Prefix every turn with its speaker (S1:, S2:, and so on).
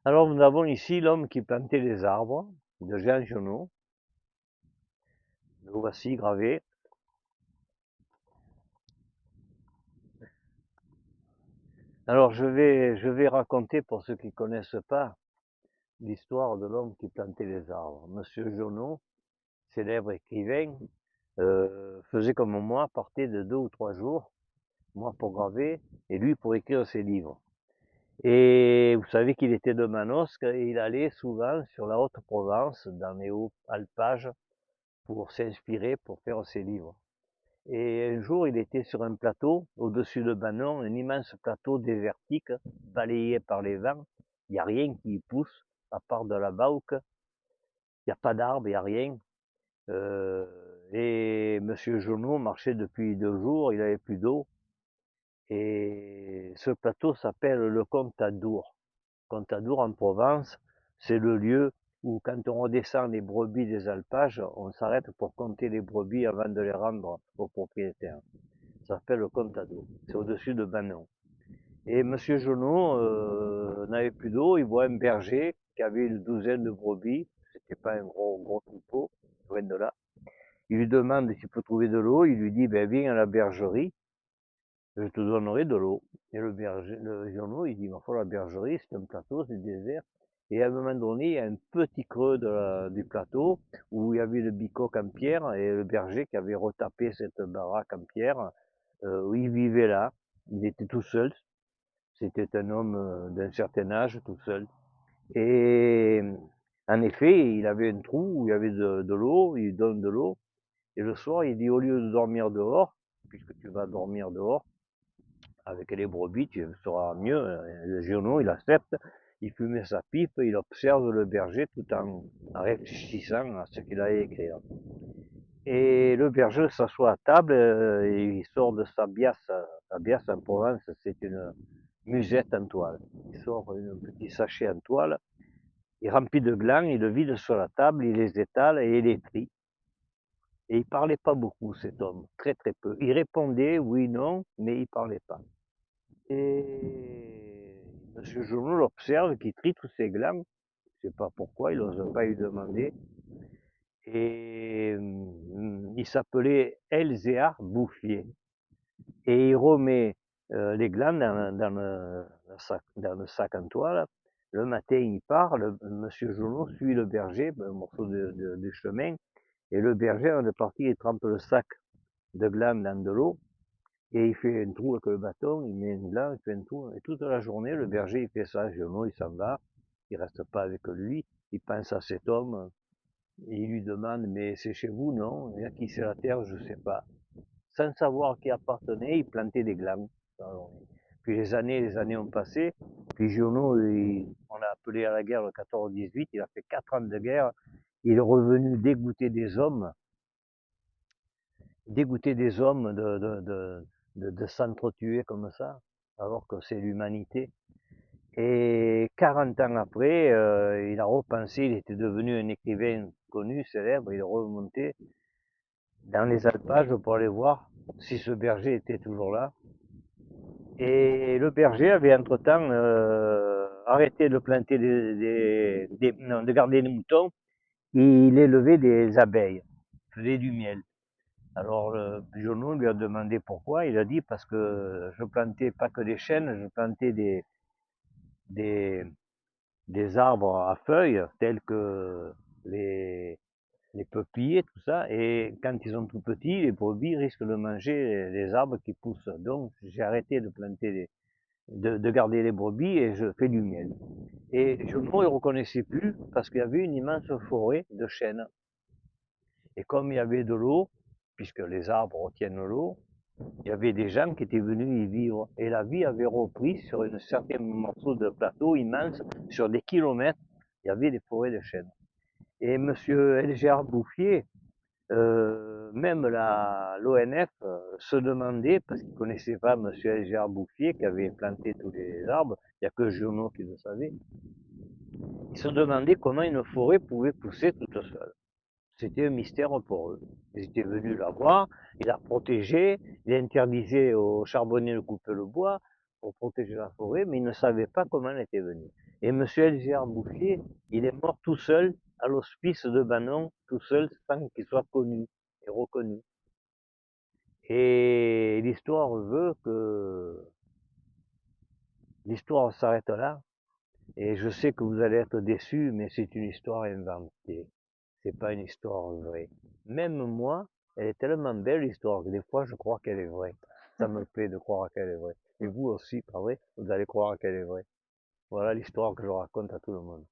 S1: Alors nous avons ici l'homme qui plantait les arbres de Jean Genot. Le voici gravé. Alors je vais raconter pour ceux qui ne connaissent pas l'histoire de l'homme qui plantait les arbres. Monsieur Genot, célèbre écrivain, faisait comme moi, partait de 2 ou 3 jours, moi pour graver et lui pour écrire ses livres. Et vous savez qu'il était de Manosque et il allait souvent sur la Haute-Provence, dans les hauts alpages, pour s'inspirer, pour faire ses livres. Et un jour, il était sur un plateau, au-dessus de Banon, un immense plateau désertique, balayé par les vents. Il n'y a rien qui y pousse, à part de la bauque. Il n'y a pas d'arbres, il n'y a rien. Et Monsieur Genot marchait depuis 2 jours, il n'avait plus d'eau. Et ce plateau s'appelle le Contadour. Contadour en Provence, c'est le lieu où, quand on redescend les brebis des alpages, on s'arrête pour compter les brebis avant de les rendre aux propriétaires. Ça s'appelle le Contado. C'est au-dessus de Banon. Et Monsieur Genot n'avait plus d'eau. Il voit un berger qui avait une douzaine de brebis. C'était pas un gros troupeau, loin de là. Il lui demande s'il peut trouver de l'eau. Il lui dit, ben, viens à la bergerie, je te donnerai de l'eau. Et le Genot, il dit, il faut la bergerie, c'est un plateau, c'est désert. Et à un moment donné, il y a un petit creux du plateau où il y avait le bicoque en pierre et le berger qui avait retapé cette baraque en pierre, où il vivait là. Il était tout seul. C'était un homme d'un certain âge, tout seul. Et en effet, il avait un trou où il y avait de l'eau, il donne de l'eau. Et le soir, il dit, au lieu de dormir dehors, puisque tu vas dormir dehors, avec les brebis, tu seras mieux. Le Giono, il accepte, il fumait sa pipe, il observe le berger tout en réfléchissant à ce qu'il allait écrire. Et le berger s'assoit à table, et il sort de sa biasse. La biasse en Provence, c'est une musette en toile. Il sort un petit sachet en toile, il remplit de glands, il le vide sur la table, il les étale et il les trie. Et il parlait pas beaucoup, cet homme, très très peu. Il répondait oui, non, mais il parlait pas. Et Monsieur Journal l'observe qui trie tous ces glands. Je ne sais pas pourquoi, il n'ose pas lui demander. Et il s'appelait Elzéar Bouffier. Et il remet les glands dans le sac en toile. Le matin, il part, Monsieur Journal suit le berger, un morceau de chemin, et le berger, avant de partir, il trempe le sac de glands dans de l'eau, et il fait un trou avec le bâton, il met un gland, il fait un trou, et toute la journée, le berger, il fait ça, Journal, il s'en va, il reste pas avec lui, il pense à cet homme, et il lui demande, mais c'est chez vous, non? Et à qui c'est la terre, je sais pas. Sans savoir qui appartenait, il plantait des glands. Alors, puis les années ont passé. Puis Giono, on l'a appelé à la guerre le 14-18, il a fait 4 ans de guerre. Il est revenu dégoûté des hommes de s'entretuer comme ça, alors que c'est l'humanité. Et 40 ans après, il a repensé, il était devenu un écrivain connu, célèbre, il est remonté dans les alpages pour aller voir si ce berger était toujours là. Et le berger avait entre-temps arrêté de planter non, de garder les moutons, il élevait des abeilles, il faisait du miel. Alors le Jono lui a demandé pourquoi, il a dit parce que je plantais pas que des chênes, je plantais des, des arbres à feuilles tels que les, les peupliers, tout ça, et quand ils sont tout petits, les brebis risquent de manger les arbres qui poussent. Donc j'ai arrêté de planter de garder les brebis et je fais du miel. Et je ne me reconnaissais plus parce qu'il y avait une immense forêt de chênes. Et comme il y avait de l'eau, puisque les arbres retiennent l'eau, il y avait des gens qui étaient venus y vivre. Et la vie avait repris sur un certain morceau de plateau immense, sur des kilomètres, il y avait des forêts de chênes. Et monsieur Elgéard Bouffier, même l'ONF se demandait, parce qu'il ne connaissait pas monsieur Elgéard Bouffier qui avait planté tous les arbres, il n'y a que Giono qui le savait, il se demandait comment une forêt pouvait pousser toute seule. C'était un mystère pour eux. Ils étaient venus la voir, il la protégeait, il interdisait aux charbonniers de couper le bois pour protéger la forêt, mais ils ne savaient pas comment elle était venue. Et monsieur Elzéar Bouffier, il est mort tout seul à l'hospice de Banon, tout seul sans qu'il soit connu et reconnu. Et l'histoire veut que l'histoire s'arrête là. Et je sais que vous allez être déçus, mais c'est une histoire inventée. C'est pas une histoire vraie. Même moi, elle est tellement belle l'histoire que des fois je crois qu'elle est vraie. Ça me plaît de croire qu'elle est vraie. Et vous aussi, pas vrai, vous allez croire qu'elle est vraie. Voilà l'histoire que je raconte à tout le monde.